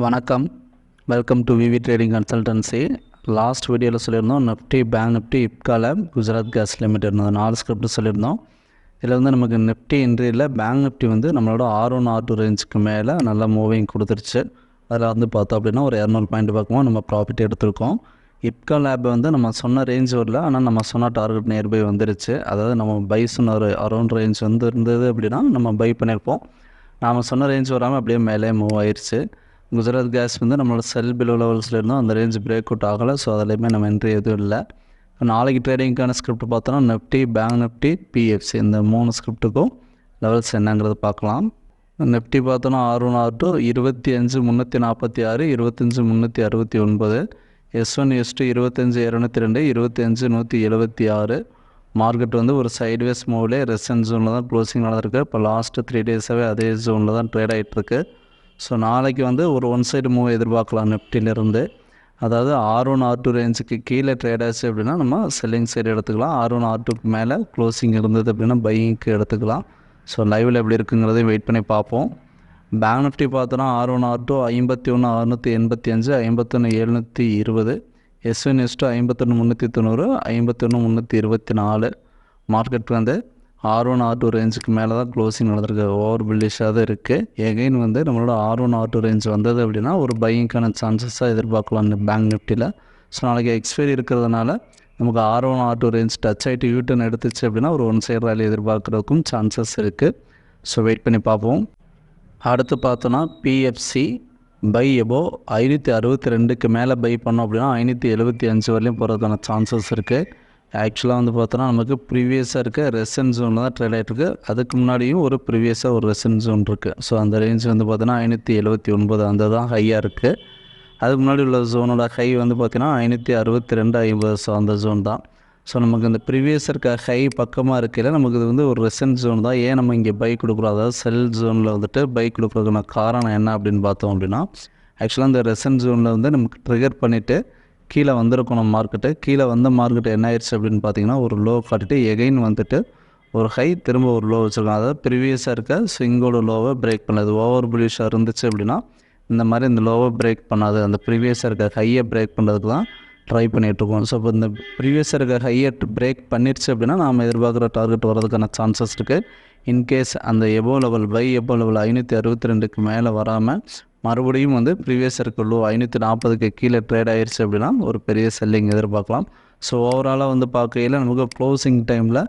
வணக்கம். Welcome to VV trading consultancy. Last வீடியோவில் சொல்லியிருந்தோம் Nifty, bank Nifty, Ipca lab, Gujarat gas limited 4 script சொல்லியிருந்தோம். இதில் வந்து நமக்கு நிஃப்டி இன்றையில் பேங்க் நிஃப்டி வந்து நம்மளோட R1 R2 ரேஞ்சுக்கு மேலே நல்லா மூவிங் கொடுத்துருச்சு. அதில் வந்து பார்த்தோம் அப்படின்னா ஒரு 200 பாயிண்ட் பக்கமாக நம்ம ப்ராஃபிட் எடுத்திருக்கோம். இப்கா லேப் வந்து நம்ம சொன்ன ரேஞ்ச் வரல, ஆனால் நம்ம சொன்ன டார்கெட் நியர்பை வந்துருச்சு. அதாவது நம்ம பை சொன்ன ஒரு அரௌண்ட் ரேஞ்ச் வந்து இருந்தது அப்படின்னா நம்ம பை பண்ணியிருப்போம். நாம் சொன்ன ரேஞ்ச் வராமல் அப்படியே மேலே மூவ் ஆயிடுச்சு. குஜராத் கேஸ் வந்து நம்மளோட செல் பிலோ லெவல்ஸில் இருந்தோம், அந்த ரேஞ்ச் பிரேக் அவுட் ஆகலை. ஸோ அதிலையுமே நம்ம என்ட்ரி எதுவும் இல்லை. நாளைக்கு ட்ரேடிங்க்கான ஸ்கிரிப்ட் பார்த்தோன்னா நிஃப்டி, பேங்க் நிஃப்டி, பிஎஃப்சி இந்த 3 ஸ்கிரிப்ட்டுக்கும் லெவல்ஸ் என்னங்கிறது பார்க்கலாம். நிஃப்டி பார்த்தோன்னா R1 R2 25,346, 25,369, S1 S2 25,202, 25,176. Market வந்து ஒரு சைட்வேஸ் மூவ்லேயே ரெசன்ட் ஜோனில் தான் க்ளோசிங் நடந்திருக்கு. இப்போ லாஸ்ட்டு 3 டேஸாகவே அதே ஜோனில் தான் ட்ரேட் ஆகிட்டுருக்கு. ஸோ நாளைக்கு வந்து ஒரு ஒன் சைடு மூவ் எதிர்பார்க்கலாம் நிஃப்டியிலேருந்து. அதாவது R1 R2 ரேஞ்சுக்கு கீழே ட்ரேட் ஆச்சு அப்படின்னா நம்ம செல்லிங் சைடு எடுத்துக்கலாம். R1 R2க்கு மேலே க்ளோசிங் இருந்தது அப்படின்னா பையிங்க்கு எடுத்துக்கலாம். ஸோ லைவில் எப்படி இருக்குங்கிறதையும் வெயிட் பண்ணி பார்ப்போம். பேங்க் நிஃப்டி பார்த்தோன்னா R1 R2 51,685, 51,720, S1 S2 51,390, 51,324. Market வந்து R1 R2 ரேஞ்சுக்கு மேலே தான் க்ளோசிங் நடந்திருக்கு. ஓவர் புல்லிஷாக தான் இருக்குது. எகைன் வந்து நம்மளோட R1 R2 ரேஞ்ச் வந்தது அப்படின்னா ஒரு பையிங்க்கான சான்சஸாக எதிர்பார்க்கலாம் இந்த பேங்க் நிஃப்டியில். ஸோ நாளைக்கு எக்ஸ்பைரி இருக்கிறதுனால நமக்கு R1 R2 ரேஞ்ச் டச் ஆகிட்டு யூட்டர்ன் எடுத்துச்சு அப்படின்னா ஒரு ஒன் சைடு ரேலி எதிர்பார்க்குறதுக்கும் சான்சஸ் இருக்குது. ஸோ வெயிட் பண்ணி பார்ப்போம். அடுத்து பார்த்தோன்னா பிஎஃப்சி பை எபோ 562க்கு மேலே பை பண்ணோம் அப்படின்னா 575 வரலையும் போகிறதுக்கான சான்சஸ் இருக்குது. ஆக்சுவலாக வந்து பார்த்தோன்னா நமக்கு ப்ரீவியஸாக இருக்க ரெசன்ட் ஜோனில் தான் ட்ரேட் ஆகிட்டுருக்கு. அதுக்கு முன்னாடியும் ஒரு ப்ரீவியஸாக ஒரு ரெசன்ட் ஜோன் இருக்குது. ஸோ அந்த ரேஞ்ச் வந்து பார்த்தோன்னா 579 அந்த தான் ஹையாக இருக்குது. அதுக்கு முன்னாடி உள்ள ஜோனோட ஹை வந்து பார்த்திங்கன்னா 562, 50. ஸோ அந்த ஜோன் தான். ஸோ நமக்கு இந்த ப்ரீவியஸ் இருக்க ஹை பக்கமாக இருக்கையில் நமக்கு இது வந்து ஒரு ரெசன்ட் ஜோன் தான். ஏன் நம்ம இங்கே பை கொடுக்குறோம், அதாவது செல் ஜோனில் வந்துட்டு பை கொடுக்குறதுக்கான காரணம் என்ன அப்படின்னு பார்த்தோம் அப்படின்னா, ஆக்சுவலாக இந்த ரெசன்ட் ஜோனில் வந்து நமக்கு ட்ரிகர் பண்ணிவிட்டு கீழே வந்திருக்கும் நம்ம மார்க்கெட்டு. கீழே வந்த மார்க்கெட்டு என்ன ஆயிடுச்சு அப்படின்னு பார்த்தீங்கன்னா ஒரு லோ காட்டிட்டு எகைன் வந்துட்டு ஒரு ஹை திரும்ப ஒரு லோ வச்சுருக்கோம். அதாவது ப்ரீவியஸாக இருக்க ஸ்விங்கோட லோவை பிரேக் பண்ணது. ஓவர் புல்லிஷாக இருந்துச்சு அப்படின்னா இந்த மாதிரி இந்த லோவை பிரேக் பண்ணாது, அந்த ப்ரீவியஸாக இருக்க ஹையை பிரேக் பண்ணுறதுக்கு தான் ட்ரை பண்ணிகிட்ருக்கோம். ஸோ இப்போ இந்த ப்ரீவியஸாக இருக்க ஹையை பிரேக் பண்ணிடுச்சு அப்படின்னா நாம் எதிர்பார்க்குற டார்கெட் வரதுக்கான சான்சஸ் இருக்குது. இன்கேஸ் அந்த எபோ லெவல் பை எபோ லெவல் 562க்கு மேலே வராமல் மறுபடியும் வந்து ப்ரீவியஸ் இருக்க லோ 540க்கு கீழே ட்ரேட் ஆகிடுச்சு அப்படின்னா ஒரு பெரிய செல்லிங் எதிர்பார்க்கலாம். ஸோ ஓவராலாக வந்து பார்க்கையில் நமக்கு க்ளோசிங் டைமில்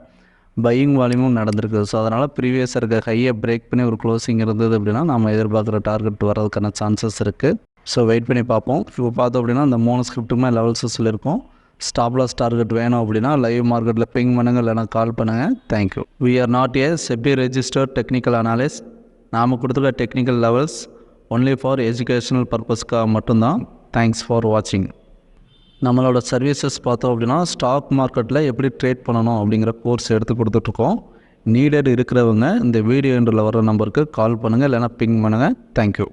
பையிங் வால்யூமும் நடந்திருக்கு. ஸோ அதனால் ப்ரீவியஸ் இருக்க ஹையை பிரேக் பண்ணி ஒரு க்ளோசிங் இருந்தது அப்படின்னா நம்ம எதிர்பார்க்குற டார்கெட் வரதுக்கான சான்சஸ் இருக்குது. ஸோ வெயிட் பண்ணி பார்ப்போம். இப்போ பார்த்தோம் அப்படின்னா இந்த 3 ஸ்கிரிப்ட்டுமே லெவல்ஸ் சொல்லியிருக்கோம். ஸ்டாப் லாஸ் டார்கெட் வேணும் அப்படின்னா லைவ் மார்க்கெட்டில் பிங் பண்ணுங்கள், இல்லைனா கால் பண்ணுங்கள். Thank you. We are not a SEBI registered technical analyst. நாம் கொடுத்துருக்க technical levels only for educational பர்பஸ்க்காக மட்டும்தான். தேங்க்ஸ் ஃபார் வாட்சிங். நம்மளோட சர்வீசஸ் பார்த்தோம் அப்படின்னா ஸ்டாக் மார்க்கெட்டில் எப்படி ட்ரேட் பண்ணணும் அப்படிங்கிற கோர்ஸ் எடுத்து கொடுத்துட்ருக்கோம். நீடட் இருக்கிறவங்க இந்த வீடியோ எண்டில் வர நம்பருக்கு கால் பண்ணுங்கள், இல்லைனா பிங் பண்ணுங்கள். தேங்க்யூ.